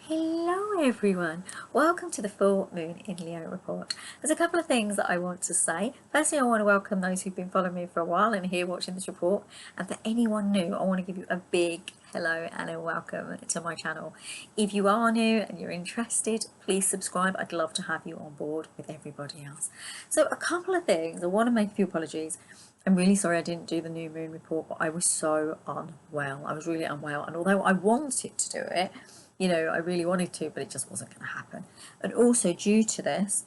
Hello everyone, welcome to the full moon in Leo report. There's a couple of things that I want to say. Firstly, I want to welcome those who've been following me for a while and here watching this report, and for anyone new I want to give you a big hello and a welcome to my channel. If you are new and you're interested, please subscribe. I'd love to have you on board with everybody else. So a couple of things. I want to make a few apologies. I'm really sorry I didn't do the new moon report, but I was so unwell. I was really unwell, and although I wanted to do it, I really wanted to, but it just wasn't going to happen. And also due to this,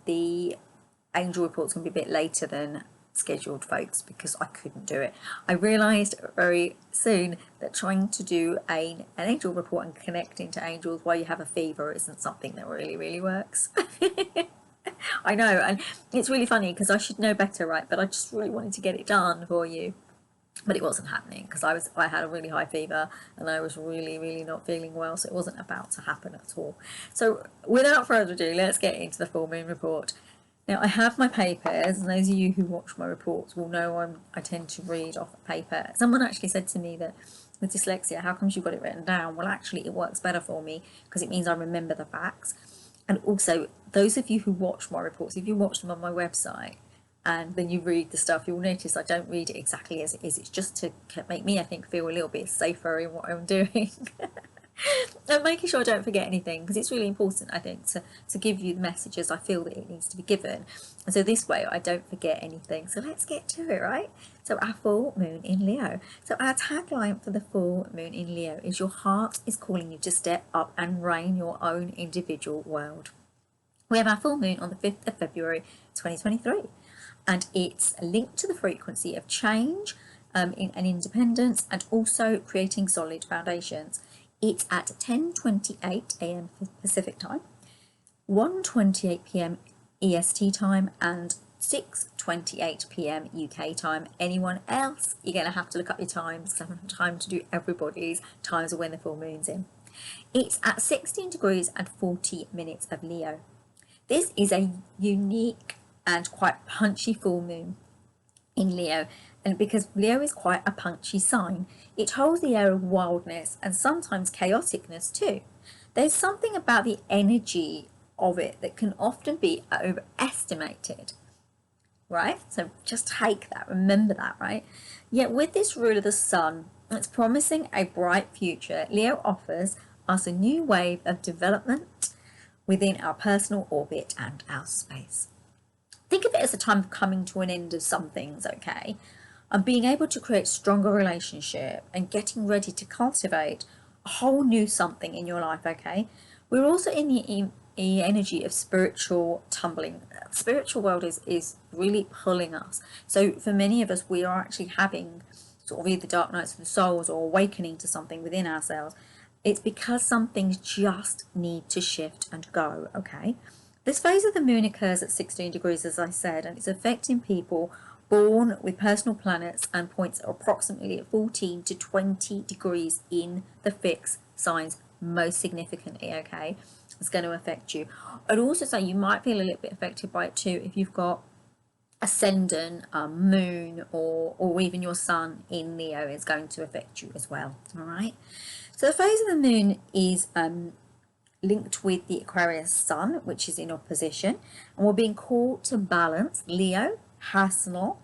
the angel report's going to be a bit later than scheduled, folks, because I couldn't do it. I realised very soon that trying to do an angel report and connecting to angels while you have a fever isn't something that really works. I know, and it's really funny because I should know better, right? But I just really wanted to get it done for you. But it wasn't happening because I had a really high fever and I was really not feeling well, so it wasn't about to happen at all. So without further ado, let's get into the full moon report. Now I have my papers, and those of you who watch my reports will know I tend to read off a paper. Someone actually said to me that with dyslexia, how come you got it written down? Well, actually it works better for me because it means I remember the facts. And also, those of you who watch my reports, if you watch them on my website and then you read the stuff, you'll notice I don't read it exactly as it is. It's just to make me, I think, feel a little bit safer in what I'm doing. And making sure I don't forget anything, because it's really important, I think, to give you the messages I feel that it needs to be given. And so this way I don't forget anything. So let's get to it, right? So our full moon in Leo. So our tagline for the full moon in Leo is your heart is calling you to step up and reign your own individual world. We have our full moon on the 5th of February 2023. And it's linked to the frequency of change and independence, and also creating solid foundations. It's at 10:28 a.m. Pacific time, 1:28 p.m. EST time, and 6:28 p.m. UK time. Anyone else, you're going to have to look up your times because I don't have time to do everybody's times of when the full moon's in. It's at 16 degrees and 40 minutes of Leo. This is a unique and quite punchy full moon in Leo, and because Leo is quite a punchy sign, it holds the air of wildness and sometimes chaoticness too. There's something about the energy of it that can often be overestimated, right? So just take that, remember that, right? Yet with this rule of the sun, it's promising a bright future. Leo offers us a new wave of development within our personal orbit and our space. Think of it as a time of coming to an end of some things, okay? And being able to create stronger relationship and getting ready to cultivate a whole new something in your life, okay? We're also in the energy of spiritual tumbling. The spiritual world is really pulling us. So for many of us, we are actually having sort of either dark nights of the souls or awakening to something within ourselves. It's because some things just need to shift and go, okay? This phase of the moon occurs at 16 degrees, as I said, and it's affecting people born with personal planets and points approximately at 14 to 20 degrees in the fixed signs most significantly, okay? It's going to affect you. I'd also say you might feel a little bit affected by it too if you've got ascendant, moon, or even your sun in Leo is going to affect you as well, all right? So the phase of the moon is linked with the Aquarius sun, which is in opposition, and we're being called to balance Leo, personal,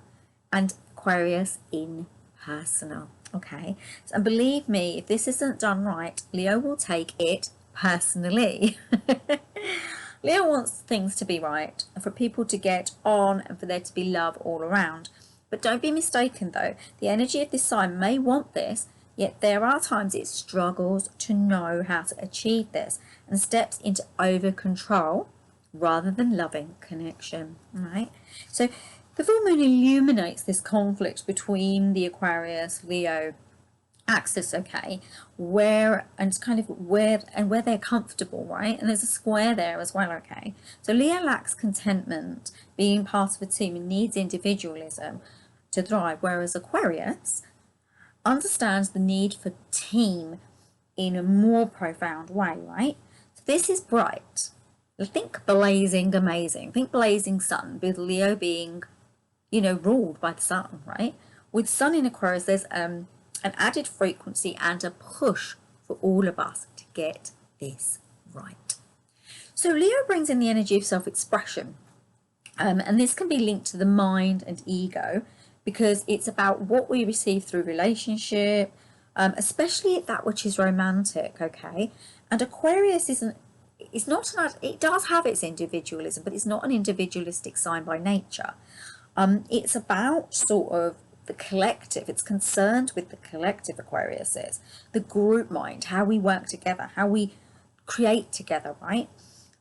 and Aquarius, impersonal. Okay, so, and believe me, if this isn't done right, Leo will take it personally. Leo wants things to be right, and for people to get on, and for there to be love all around. But don't be mistaken though, the energy of this sign may want this, yet there are times it struggles to know how to achieve this and steps into over control rather than loving connection, right? So the full moon illuminates this conflict between the Aquarius Leo axis, okay, where they're comfortable, right? And there's a square there as well, okay? So Leo lacks contentment being part of a team and needs individualism to thrive, whereas Aquarius understands the need for team in a more profound way, right? So this is bright. Think blazing amazing. Think blazing sun, with Leo being, ruled by the sun, right? With sun in Aquarius, there's an added frequency and a push for all of us to get this right. So Leo brings in the energy of self-expression, and this can be linked to the mind and ego, because it's about what we receive through relationship, especially that which is romantic, okay? And Aquarius it does have its individualism, but it's not an individualistic sign by nature. It's about sort of the collective. It's concerned with the collective, Aquarius is. The group mind, how we work together, how we create together, right?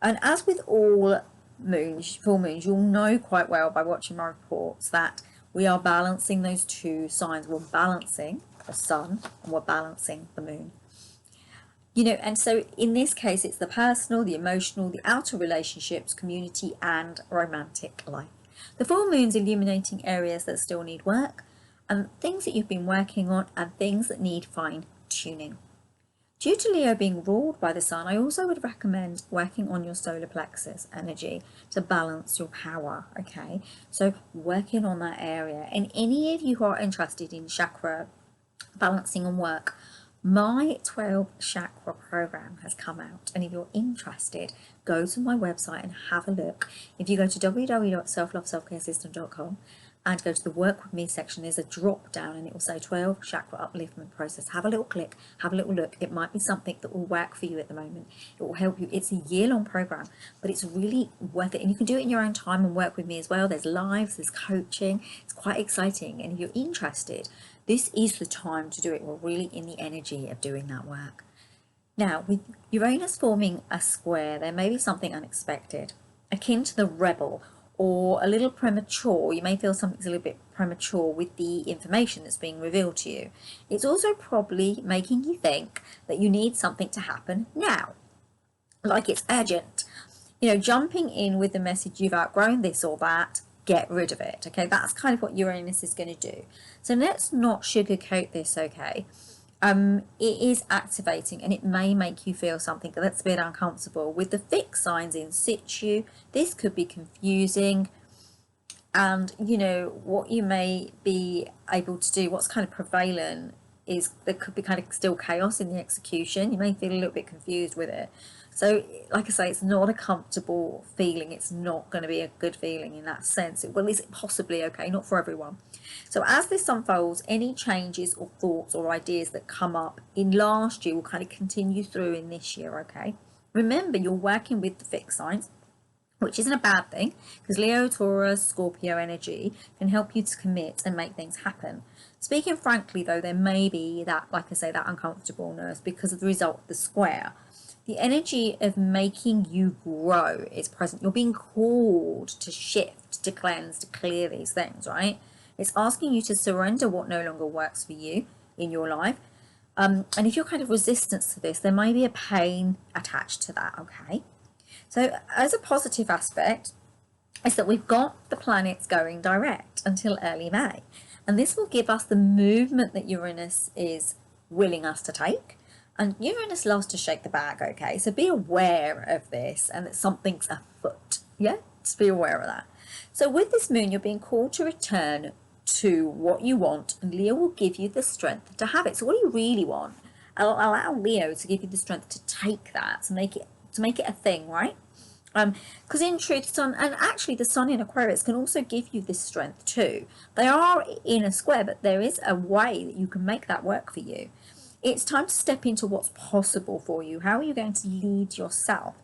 And as with all full moons, you'll know quite well by watching my reports that we are balancing those two signs. We're balancing the sun and we're balancing the moon. You know, and so in this case, it's the personal, the emotional, the outer relationships, community, and romantic life. The full moon's illuminating areas that still need work, and things that you've been working on, and things that need fine tuning. Due to Leo being ruled by the sun, I also would recommend working on your solar plexus energy to balance your power, okay? So working on that area. And any of you who are interested in chakra balancing and work, my 12 chakra program has come out, and if you're interested, go to my website and have a look. If you go to www.selfloveselfcaresystem.com and go to the work with me section, there's a drop down and it will say 12 chakra upliftment process. Have a little click, have a little look. It might be something that will work for you at the moment. It will help you. It's a year-long program, but it's really worth it, and you can do it in your own time and work with me as well. There's lives, there's coaching. It's quite exciting, and if you're interested, this is the time to do it. We're really in the energy of doing that work. Now, with Uranus forming a square, there may be something unexpected, akin to the rebel, or a little premature. You may feel something's a little bit premature with the information that's being revealed to you. It's also probably making you think that you need something to happen now, like it's urgent. You know, jumping in with the message, you've outgrown this or that, get rid of it, okay? That's kind of what Uranus is going to do. So let's not sugarcoat this, okay? It is activating, and it may make you feel something that's a bit uncomfortable. With the fixed signs in situ, this could be confusing, and you know what you may be able to do, what's kind of prevalent, is there could be kind of still chaos in the execution. You may feel a little bit confused with it. So like I say, it's not a comfortable feeling. It's not going to be a good feeling in that sense. Well, is it possibly okay? Not for everyone. So as this unfolds, any changes or thoughts or ideas that come up in last year will kind of continue through in this year, okay? Remember, you're working with the fixed signs, which isn't a bad thing, because Leo, Taurus, Scorpio energy can help you to commit and make things happen. Speaking frankly, though, there may be that, like I say, that uncomfortableness because of the result of the square. The energy of making you grow is present. You're being called to shift, to cleanse, to clear these things, right? It's asking you to surrender what no longer works for you in your life. And if you're kind of resistant to this, there may be a pain attached to that, okay? So as a positive aspect, is that we've got the planets going direct until early May. And this will give us the movement that Uranus is willing us to take. And Uranus loves to shake the bag, okay? So be aware of this and that something's afoot, yeah? Just be aware of that. So with this moon, you're being called to return to what you want, and Leo will give you the strength to have it. So what do you really want? Allow Leo to give you the strength to take that, to make it a thing, right? Because in truth, sun, and actually the sun in Aquarius can also give you this strength too. They are in a square, but there is a way that you can make that work for you. It's time to step into what's possible for you. How are you going to lead yourself?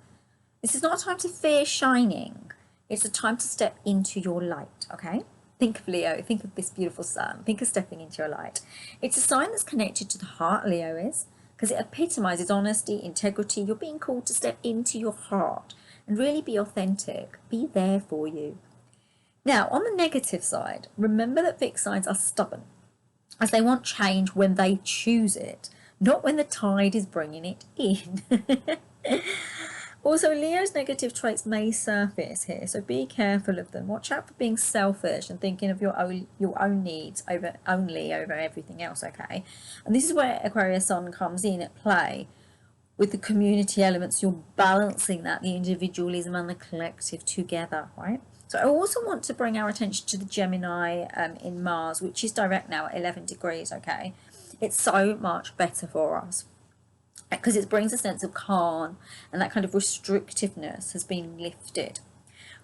This is not a time to fear shining. It's a time to step into your light, okay? Think of Leo. Think of this beautiful sun. Think of stepping into your light. It's a sign that's connected to the heart, Leo is, because it epitomizes honesty, integrity. You're being called to step into your heart and really be authentic. Be there for you. Now, on the negative side, remember that fixed signs are stubborn, as they want change when they choose it, not when the tide is bringing it in. Also, Leo's negative traits may surface here, so be careful of them. Watch out for being selfish and thinking of your own needs over everything else, okay? And this is where Aquarius Sun comes in at play. With the community elements, you're balancing that, the individualism and the collective together, right? So I also want to bring our attention to the Gemini in Mars, which is direct now at 11 degrees, okay? It's so much better for us. because it brings a sense of calm, and that kind of restrictiveness has been lifted.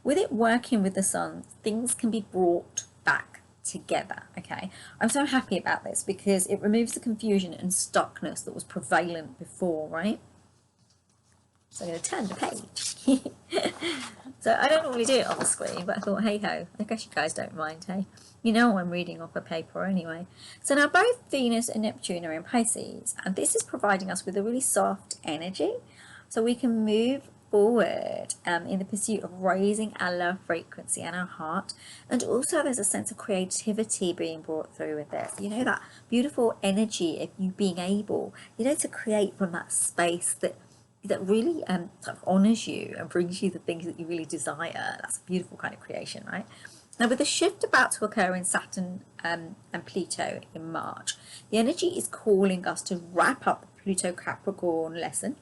With it working with the sun, things can be brought back together. Okay, I'm so happy about this because it removes the confusion and stuckness that was prevalent before, right? So I'm going to turn the page. So I don't normally do it on the screen, but I thought, hey ho, I guess you guys don't mind, hey? You know I'm reading off a paper anyway. So now both Venus and Neptune are in Pisces, and this is providing us with a really soft energy, so we can move forward in the pursuit of raising our love frequency and our heart. And also there's a sense of creativity being brought through with this, you know, that beautiful energy of you being able, you know, to create from that space that really sort of honors you and brings you the things that you really desire. That's a beautiful kind of creation, right? Now, with the shift about to occur in Saturn and Pluto in March, the energy is calling us to wrap up the Pluto Capricorn lesson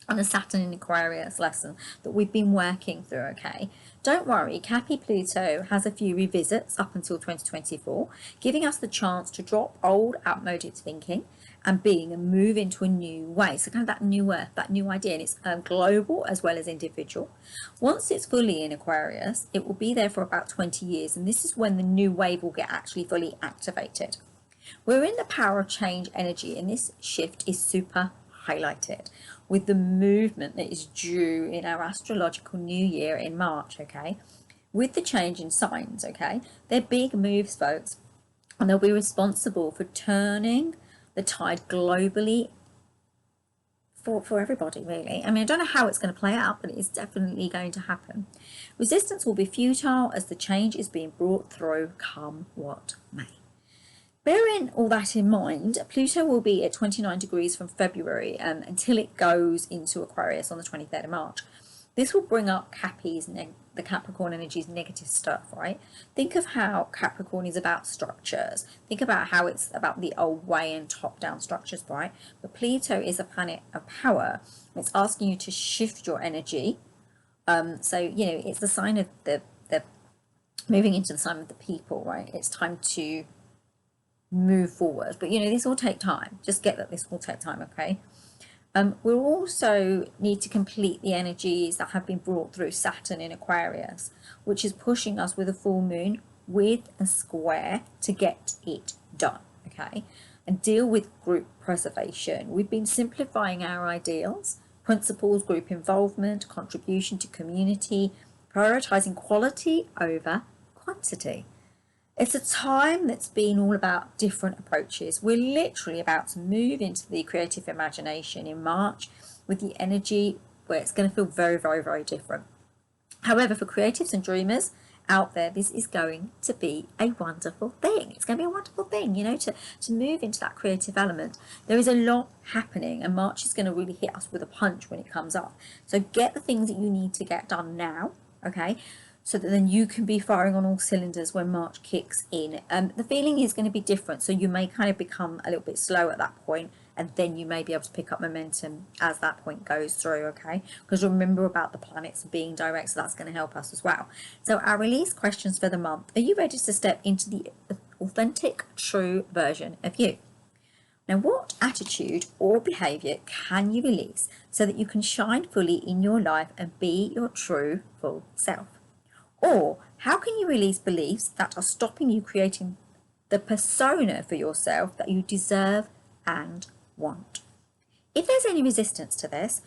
and the Saturn in Aquarius lesson that we've been working through, okay? Don't worry, Cappy Pluto has a few revisits up until 2024, giving us the chance to drop old outmoded thinking and being and move into a new way. So kind of that new earth, that new idea, and it's global as well as individual. Once it's fully in Aquarius, it will be there for about 20 years, and this is when the new wave will get actually fully activated. We're in the power of change energy, and this shift is super highlighted with the movement that is due in our astrological new year in March, okay? With the change in signs, okay? They're big moves, folks, and they'll be responsible for turning the tide globally for everybody, really. I mean, I don't know how it's going to play out, but it is definitely going to happen. Resistance will be futile as the change is being brought through, come what may. Bearing all that in mind, Pluto will be at 29 degrees from February until it goes into Aquarius on the 23rd of March. This will bring up Cappy's, the Capricorn energy's negative stuff, right? Think of how Capricorn is about structures. Think about how it's about the old way and top-down structures, right? But Pluto is a planet of power. It's asking you to shift your energy. So, you know, it's the sign of the moving into the sign of the people, right? It's time to move forward. But, you know, this will take time. Just get that this will take time, okay? We'll also need to complete the energies that have been brought through Saturn in Aquarius, which is pushing us with a full moon with a square to get it done, okay? And deal with group preservation. We've been simplifying our ideals, principles, group involvement, contribution to community, prioritizing quality over quantity. It's a time that's been all about different approaches. We're literally about to move into the creative imagination in March with the energy where it's going to feel very, very, very different. However, for creatives and dreamers out there, this is going to be a wonderful thing. It's going to be a wonderful thing, you know, to move into that creative element. There is a lot happening, and March is going to really hit us with a punch when it comes up. So get the things that you need to get done now, okay? So that then you can be firing on all cylinders when March kicks in. The feeling is going to be different, so you may kind of become a little bit slow at that point, and then you may be able to pick up momentum as that point goes through, okay? Because remember about the planets being direct, so that's going to help us as well. So our release questions for the month. Are you ready to step into the authentic, true version of you? Now, what attitude or behaviour can you release so that you can shine fully in your life and be your true, full self? Or how can you release beliefs that are stopping you creating the persona for yourself that you deserve and want? If there's any resistance to this,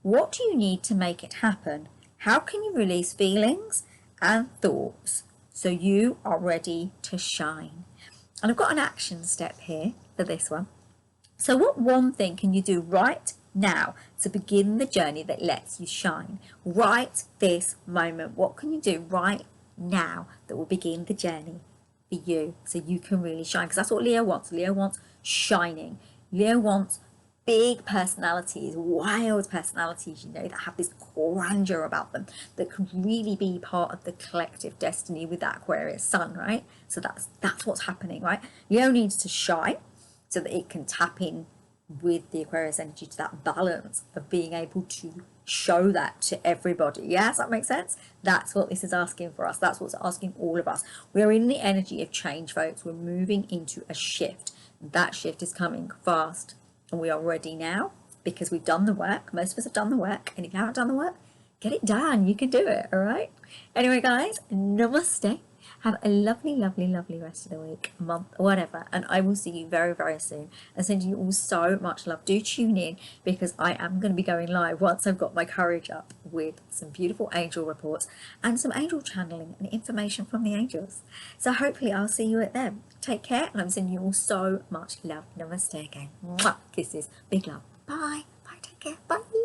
what do you need to make it happen? How can you release feelings and thoughts so you are ready to shine? And I've got an action step here for this one. So what one thing can you do right now to begin the journey that lets you shine? Right this moment. What can you do right now that will begin the journey for you so you can really shine? Because that's what Leo wants. Leo wants shining. Leo wants big personalities, wild personalities, you know, that have this grandeur about them, that could really be part of the collective destiny with that Aquarius sun, right? So that's what's happening, right? Leo needs to shine so that it can tap in with the Aquarius energy to that balance of being able to show that to everybody. Yeah, does that make sense? That's what this is asking for us. That's what's asking all of us. We are in the energy of change, folks. We're moving into a shift. That shift is coming fast, and we are ready now because we've done the work. Most of us have done the work, and if you haven't done the work, get it done. You can do it, all right? Anyway, guys, namaste. Have a lovely, lovely, lovely rest of the week, month, whatever. And I will see you very, very soon. I send you all so much love. Do tune in, because I am going to be going live once I've got my courage up with some beautiful angel reports and some angel channeling and information from the angels. So hopefully I'll see you at them. Take care, and I'm sending you all so much love. Namaste again. Mwah. Kisses. Big love. Bye. Bye. Take care. Bye.